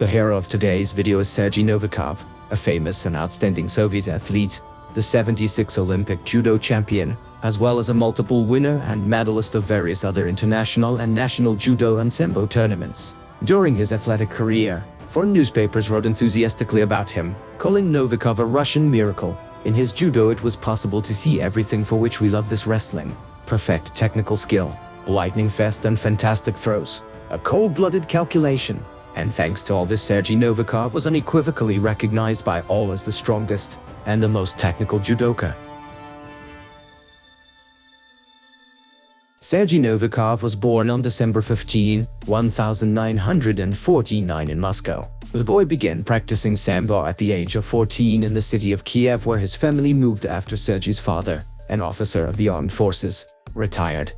The hero of today's video is Sergey Novikov, a famous and outstanding Soviet athlete, the 76 Olympic judo champion, as well as a multiple winner and medalist of various other international and national judo and sambo tournaments. During his athletic career, foreign newspapers wrote enthusiastically about him, calling Novikov a Russian miracle. In his judo it was possible to see everything for which we love this wrestling: perfect technical skill, lightning fast and fantastic throws, a cold-blooded calculation. And thanks to all this, Sergey Novikov was unequivocally recognized by all as the strongest and the most technical judoka. Sergey Novikov was born on December 15, 1949 in Moscow. The boy began practicing sambo at the age of 14 in the city of Kiev, where his family moved after Sergey's father, an officer of the armed forces, retired.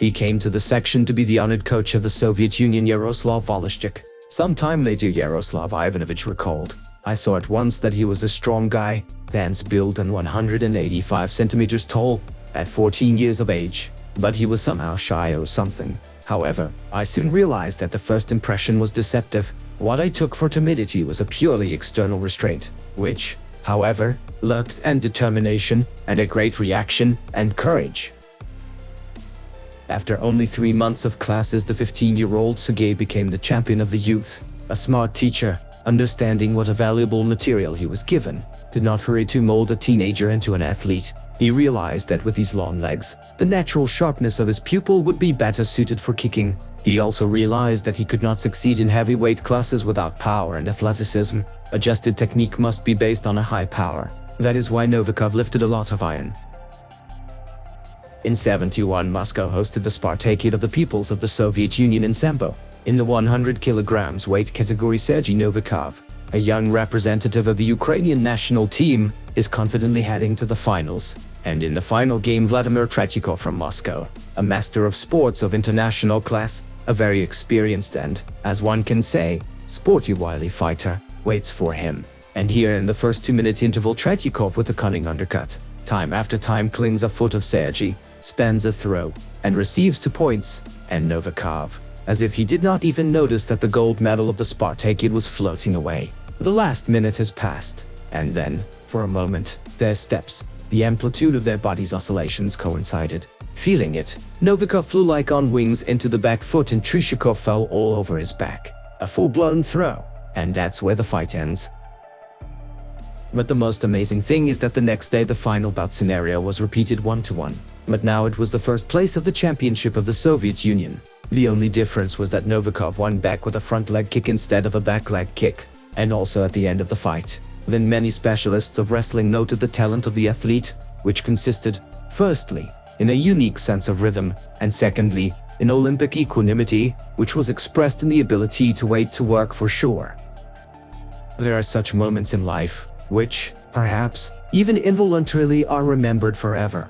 He came to the section to be the honored coach of the Soviet Union, Yaroslav Voloshyk. Sometime later, Yaroslav Ivanovich recalled, "I saw at once that he was a strong guy, dense build and 185 centimeters tall, at 14 years of age. But he was somehow shy or something. However, I soon realized that the first impression was deceptive. What I took for timidity was a purely external restraint, which, however, lurked and determination and a great reaction and courage." After only 3 months of classes, the 15-year-old Sergey became the champion of the youth. A smart teacher, understanding what a valuable material he was given, did not hurry to mold a teenager into an athlete. He realized that with his long legs, the natural sharpness of his pupil would be better suited for kicking. He also realized that he could not succeed in heavyweight classes without power and athleticism. Adjusted technique must be based on a high power. That is why Novikov lifted a lot of iron. In '71, Moscow hosted the Spartakiad of the Peoples of the Soviet Union in sambo. In the 100 kilograms weight category, Sergey Novikov, a young representative of the Ukrainian national team, is confidently heading to the finals. And in the final game, Vladimir Tretyakov from Moscow, a master of sports of international class, a very experienced and, as one can say, sporty wily fighter, waits for him. And here in the first 2-minute interval, Tretyakov with a cunning undercut, time after time clings a foot of Sergey, spans a throw, and receives 2 points, and Novikov, as if he did not even notice that the gold medal of the Spartakiad was floating away. The last minute has passed, and then, for a moment, their steps, the amplitude of their body's oscillations coincided. Feeling it, Novikov flew like on wings into the back foot and Tretyakov fell all over his back. A full-blown throw, and that's where the fight ends. But the most amazing thing is that the next day the final bout scenario was repeated 1-1. But now it was the first place of the championship of the Soviet Union. The only difference was that Novikov won back with a front leg kick instead of a back leg kick, and also at the end of the fight. Then many specialists of wrestling noted the talent of the athlete, which consisted, firstly, in a unique sense of rhythm, and secondly, in Olympic equanimity, which was expressed in the ability to wait to work for sure. There are such moments in life, which, perhaps, even involuntarily are remembered forever,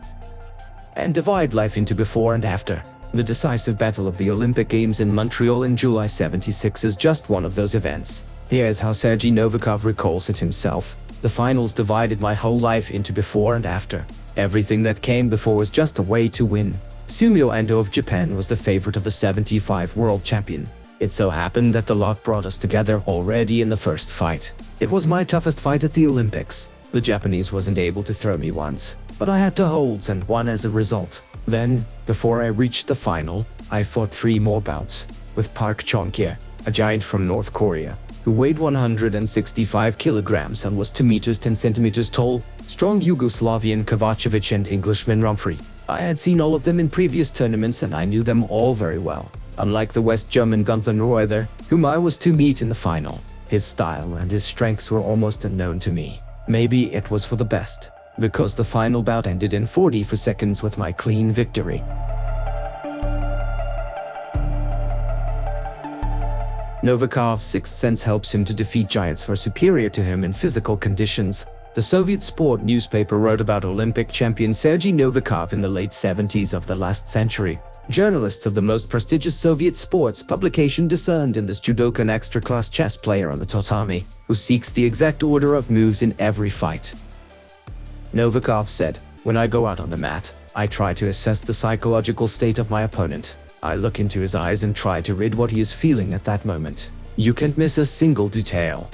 and divide life into before and after. The decisive battle of the Olympic Games in Montreal in July '76 is just one of those events. Here's how Sergey Novikov recalls it himself: "The finals divided my whole life into before and after. Everything that came before was just a way to win. Sumio Ando of Japan was the favorite of the '75 world champion. It so happened that the luck brought us together already in the first fight. It was my toughest fight at the Olympics. The Japanese wasn't able to throw me once, but I had to hold and won as a result. Then, before I reached the final, I fought 3 more bouts with Park Chung-kye, a giant from North Korea, who weighed 165 kilograms and was 2 meters 10 centimeters tall, strong Yugoslavian Kovacevic and Englishman Rumfrey. I had seen all of them in previous tournaments and I knew them all very well. Unlike the West German Gunther Neureuther, whom I was to meet in the final, his style and his strengths were almost unknown to me. Maybe it was for the best, because the final bout ended in 44 seconds with my clean victory." Novikov's sixth sense helps him to defeat giants far superior to him in physical conditions. The Soviet sport newspaper wrote about Olympic champion Sergey Novikov in the late 70s of the last century. Journalists of the most prestigious Soviet sports publication discerned in this Judoka an extra-class chess player on the tatami, who seeks the exact order of moves in every fight. Novikov said, "When I go out on the mat, I try to assess the psychological state of my opponent. I look into his eyes and try to read what he is feeling at that moment. You can't miss a single detail.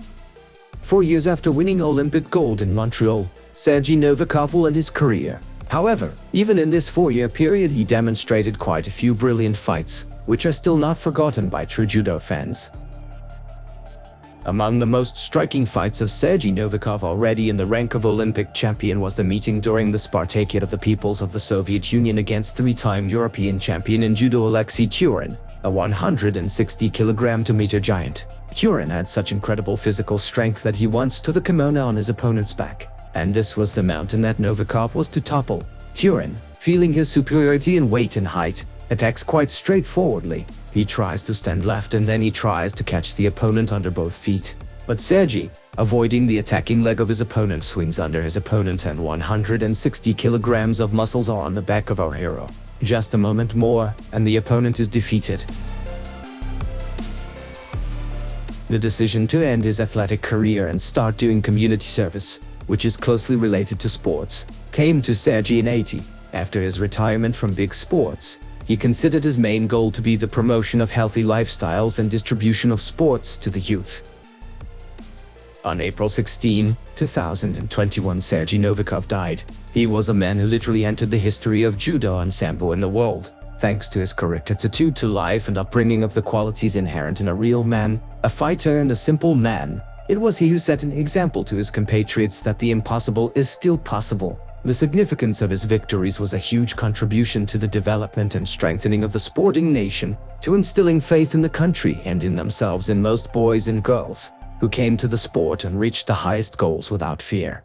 4 years after winning Olympic gold in Montreal, Sergey Novikov will end his career. However, even in this 4-year period he demonstrated quite a few brilliant fights, which are still not forgotten by true judo fans. Among the most striking fights of Sergey Novikov already in the rank of Olympic champion was the meeting during the Spartakiad of the Peoples of the Soviet Union against 3-time European champion in judo Alexei Turin, a 160 kg giant. Turin had such incredible physical strength that he once took the kimono on his opponent's back, and this was the mountain that Novikov was to topple. Turin, feeling his superiority in weight and height, attacks quite straightforwardly. He tries to stand left and then he tries to catch the opponent under both feet. But Sergey, avoiding the attacking leg of his opponent, swings under his opponent and 160 kilograms of muscles are on the back of our hero. Just a moment more, and the opponent is defeated. The decision to end his athletic career and start doing community service, which is closely related to sports, came to Sergey in '80. After his retirement from big sports, he considered his main goal to be the promotion of healthy lifestyles and distribution of sports to the youth. On April 16, 2021, Sergey Novikov died. He was a man who literally entered the history of judo and sambo in the world, thanks to his correct attitude to life and upbringing of the qualities inherent in a real man, a fighter and a simple man. It was he who set an example to his compatriots that the impossible is still possible. The significance of his victories was a huge contribution to the development and strengthening of the sporting nation, to instilling faith in the country and in themselves in most boys and girls, who came to the sport and reached the highest goals without fear.